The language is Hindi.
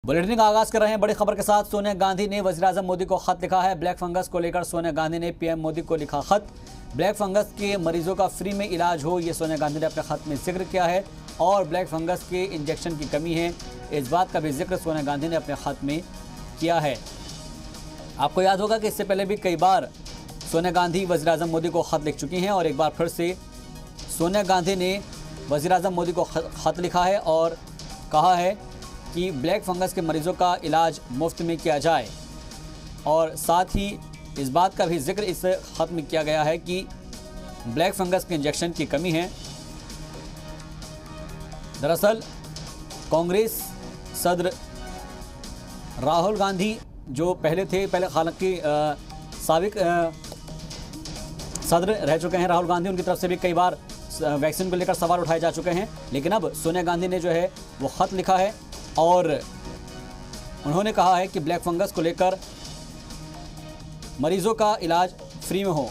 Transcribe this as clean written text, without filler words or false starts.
बुलेटिन का आगाज कर रहे हैं बड़ी खबर के साथ। सोनिया गांधी ने वज़ीर-ए-आज़म मोदी को खत लिखा है। ब्लैक फंगस को लेकर सोनिया गांधी ने पीएम मोदी को लिखा खत। ब्लैक फंगस के मरीजों का फ्री में इलाज हो, ये सोनिया गांधी ने अपने खत में जिक्र किया है। और ब्लैक फंगस के इंजेक्शन की कमी है, इस बात का भी जिक्र सोनिया गांधी ने अपने खत में किया है। आपको याद होगा कि इससे पहले भी कई बार सोनिया गांधी वज़ीर-ए-आज़म मोदी को खत लिख चुकी हैं और एक बार फिर से सोनिया गांधी ने वज़ीर-ए-आज़म मोदी को खत लिखा है और कहा है कि ब्लैक फंगस के मरीजों का इलाज मुफ्त में किया जाए। और साथ ही इस बात का भी जिक्र इस खत में किया गया है कि ब्लैक फंगस के इंजेक्शन की कमी है। दरअसल कांग्रेस सदर राहुल गांधी जो पहले हालांकि साबिक सदर रह चुके हैं राहुल गांधी, उनकी तरफ से भी कई बार वैक्सीन को लेकर सवाल उठाए जा चुके हैं। लेकिन अब सोनिया गांधी ने जो है वो खत लिखा है और उन्होंने कहा है कि ब्लैक फंगस को लेकर मरीजों का इलाज फ्री में हो।